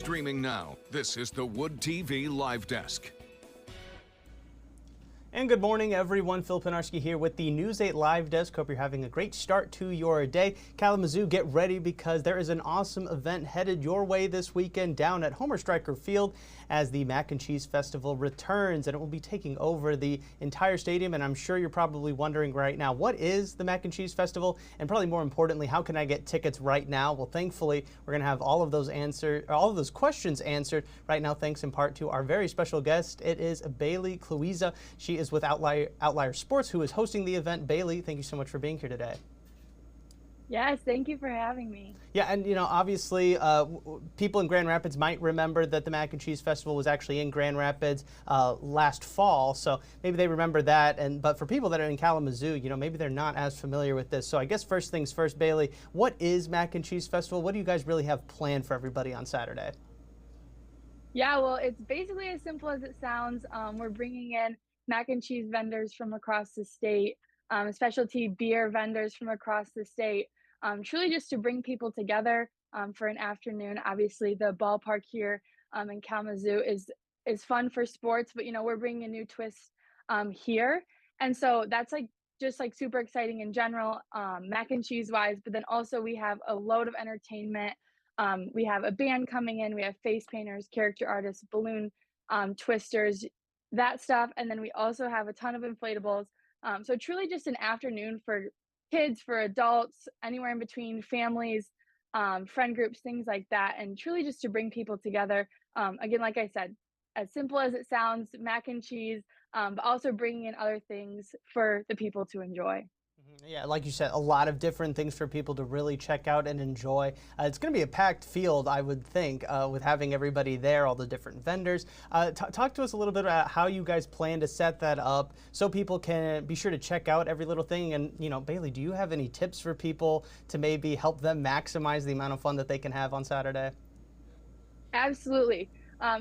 Streaming now, this is the Wood TV Live Desk. And good morning, everyone. Phil Pinarski here with the News 8 Live Desk. Hope you're having a great start to your day. Kalamazoo, get ready because there is an awesome event headed your way this weekend down at Homer Stryker Field as the Mac and Cheese Festival returns, and it will be taking over the entire stadium. And I'm sure you're probably wondering right now, what is the Mac and Cheese Festival? And probably more importantly, how can I get tickets right now? Well, thankfully, we're going to have all of those questions answered right now, thanks in part to our very special guest. It is Bailey Kluiza. She is with Outlier Sports, who is hosting the event. Bailey, thank you so much for being here today. Yes, thank you for having me. Yeah, and obviously, people in Grand Rapids might remember that the Mac and Cheese Festival was actually in Grand Rapids last fall, so maybe they remember that. But for people that are in Kalamazoo, maybe they're not as familiar with this. So I guess first things first, Bailey, what is Mac and Cheese Festival? What do you guys really have planned for everybody on Saturday? Yeah, well, it's basically as simple as it sounds. We're bringing in mac and cheese vendors from across the state, specialty beer vendors from across the state, truly just to bring people together for an afternoon. Obviously, the ballpark here in Kalamazoo is fun for sports, but we're bringing a new twist here, and so that's just super exciting in general, mac and cheese wise. But then also we have a load of entertainment. We have a band coming in. We have face painters, character artists, balloon twisters, that stuff. And then we also have a ton of inflatables. So truly just an afternoon for kids, for adults, anywhere in between, families, friend groups, things like that. And truly just to bring people together. Again, like I said, as simple as it sounds, mac and cheese, but also bringing in other things for the people to enjoy. Yeah, like you said, a lot of different things for people to really check out and enjoy. It's going to be a packed field, I would think, with having everybody there, all the different vendors. Talk to us a little bit about how you guys plan to set that up so people can be sure to check out every little thing. And, Bailey, do you have any tips for people to maybe help them maximize the amount of fun that they can have on Saturday? Absolutely.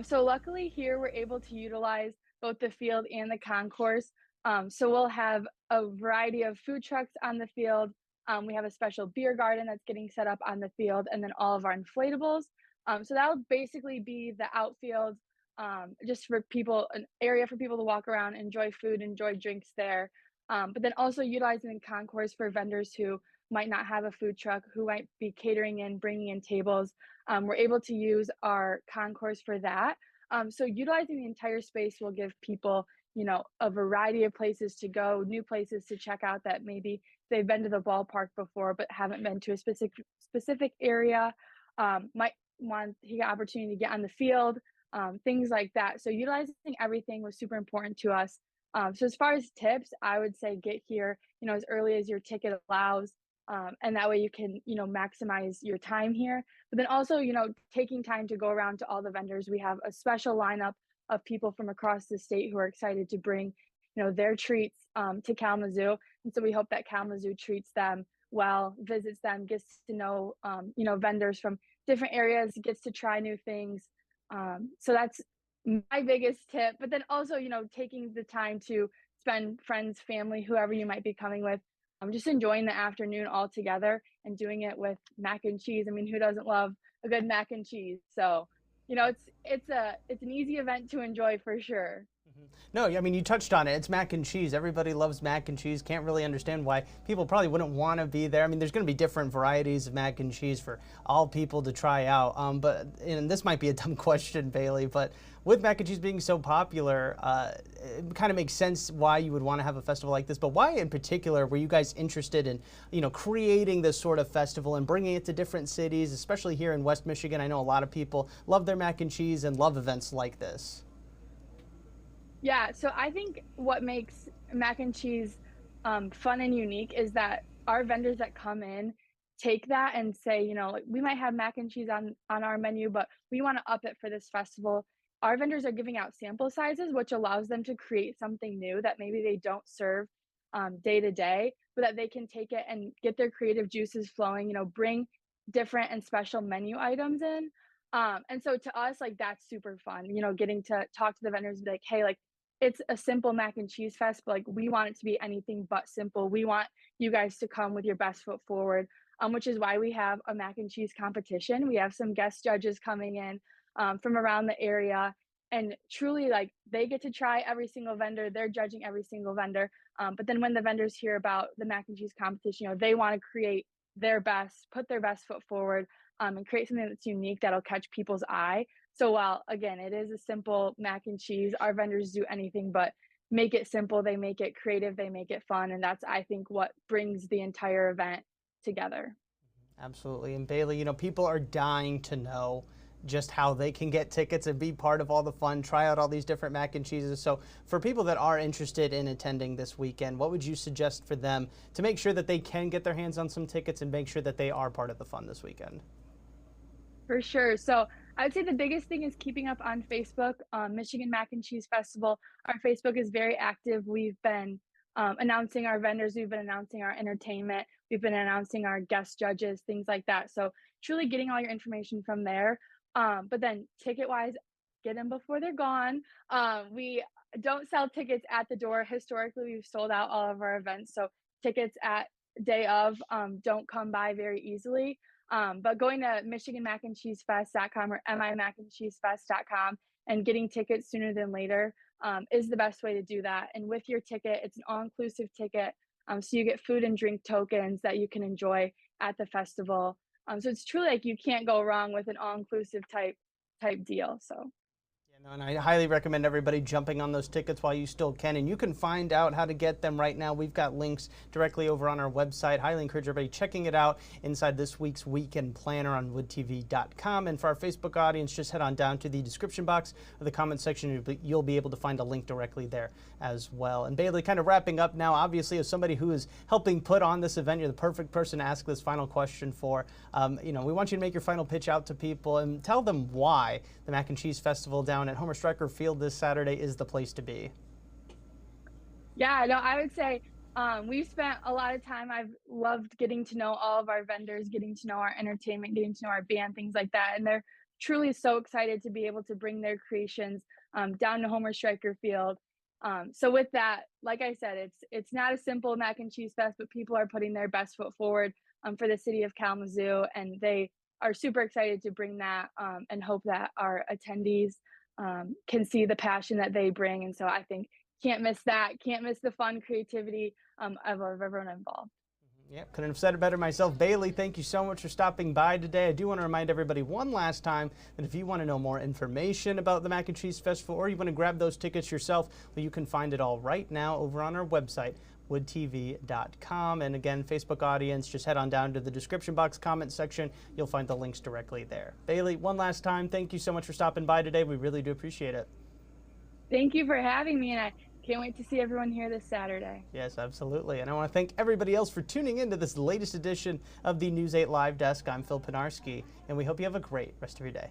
So luckily here we're able to utilize both the field and the concourse. So we'll have a variety of food trucks on the field. We have a special beer garden that's getting set up on the field, and then all of our inflatables. So that'll basically be the outfield, just for people, an area for people to walk around, enjoy food, enjoy drinks there. But then also utilizing the concourse for vendors who might not have a food truck, who might be catering in, bringing in tables. We're able to use our concourse for that. So utilizing the entire space will give people a variety of places to go, new places to check out that maybe they've been to the ballpark before but haven't been to a specific area, might want to get opportunity to get on the field, things like that. So utilizing everything was super important to us. So as far as tips, I would say get here, as early as your ticket allows. And that way you can, maximize your time here. But then also, taking time to go around to all the vendors. We have a special lineup of people from across the state who are excited to bring, their treats to Kalamazoo. And so we hope that Kalamazoo treats them well, visits them, gets to know, vendors from different areas, gets to try new things. So that's my biggest tip. But then also, taking the time to spend friends, family, whoever you might be coming with, just enjoying the afternoon all together and doing it with mac and cheese. I mean, who doesn't love a good mac and cheese? So, it's an easy event to enjoy for sure. No, I mean, you touched on it. It's mac and cheese. Everybody loves mac and cheese. Can't really understand why people probably wouldn't want to be there. I mean, there's going to be different varieties of mac and cheese for all people to try out. And this might be a dumb question, Bailey, but with mac and cheese being so popular, it kind of makes sense why you would want to have a festival like this. But why in particular were you guys interested in, creating this sort of festival and bringing it to different cities, especially here in West Michigan? I know a lot of people love their mac and cheese and love events like this. Yeah, so I think what makes mac and cheese fun and unique is that our vendors that come in take that and say, we might have mac and cheese on our menu, but we want to up it for this festival. Our vendors are giving out sample sizes, which allows them to create something new that maybe they don't serve day to day, but that they can take it and get their creative juices flowing, bring different and special menu items in. And so to us, that's super fun, getting to talk to the vendors and be like, hey, it's a simple mac and cheese fest, but we want it to be anything but simple. We want you guys to come with your best foot forward, which is why we have a mac and cheese competition. We have some guest judges coming in from around the area. And truly, like, they get to try every single vendor. They're judging every single vendor. But then when the vendors hear about the mac and cheese competition, they want to create their best, put their best foot forward, and create something that's unique that'll catch people's eye. So while again, it is a simple mac and cheese, our vendors do anything but make it simple. They make it creative. They make it fun, and that's, I think, what brings the entire event together. Absolutely. And Bailey, people are dying to know just how they can get tickets and be part of all the fun, try out all these different mac and cheeses. So for people that are interested in attending this weekend, what would you suggest for them to make sure that they can get their hands on some tickets and make sure that they are part of the fun this weekend? For sure. So I would say the biggest thing is keeping up on Facebook. Michigan Mac and Cheese Festival. Our Facebook is very active. We've been announcing our vendors. We've been announcing our entertainment. We've been announcing our guest judges, things like that. So truly getting all your information from there. But then ticket wise, get them before they're gone. We don't sell tickets at the door. Historically, we've sold out all of our events. So tickets at day of don't come by very easily. But going to michiganmacandcheesefest.com or mimacandcheesefest.com and getting tickets sooner than later is the best way to do that. And with your ticket, it's an all-inclusive ticket. So you get food and drink tokens that you can enjoy at the festival. So it's truly like you can't go wrong with an all-inclusive type deal. So. And I highly recommend everybody jumping on those tickets while you still can. And you can find out how to get them right now. We've got links directly over on our website. Highly encourage everybody checking it out inside this week's weekend planner on woodtv.com. And for our Facebook audience, just head on down to the description box or the comment section. You'll be able to find a link directly there as well. And Bailey, kind of wrapping up now, obviously, as somebody who is helping put on this event, you're the perfect person to ask this final question for. We want you to make your final pitch out to people and tell them why the Mac and Cheese Festival down at Homer Stryker Field this Saturday is the place to be. Yeah, no, I would say we've spent a lot of time. I've loved getting to know all of our vendors, getting to know our entertainment, getting to know our band, things like that. And they're truly so excited to be able to bring their creations down to Homer Stryker Field. So with that, like I said, it's not a simple mac and cheese fest, but people are putting their best foot forward for the city of Kalamazoo, and they are super excited to bring that and hope that our attendees can see the passion that they bring. And so I think can't miss that, can't miss the fun, creativity of everyone involved. Yep, couldn't have said it better myself. Bailey, thank you so much for stopping by today. I do want to remind everybody one last time that if you want to know more information about the Mac and Cheese Festival or you want to grab those tickets yourself, well, you can find it all right now over on our website, woodtv.com. And again, Facebook audience, just head on down to the description box comment section. You'll find the links directly there. Bailey, one last time, thank you so much for stopping by today. We really do appreciate it. Thank you for having me, and I can't wait to see everyone here this Saturday. Yes, absolutely. And I want to thank everybody else for tuning in to this latest edition of the News 8 Live Desk. I'm Phil Pinarski, and we hope you have a great rest of your day.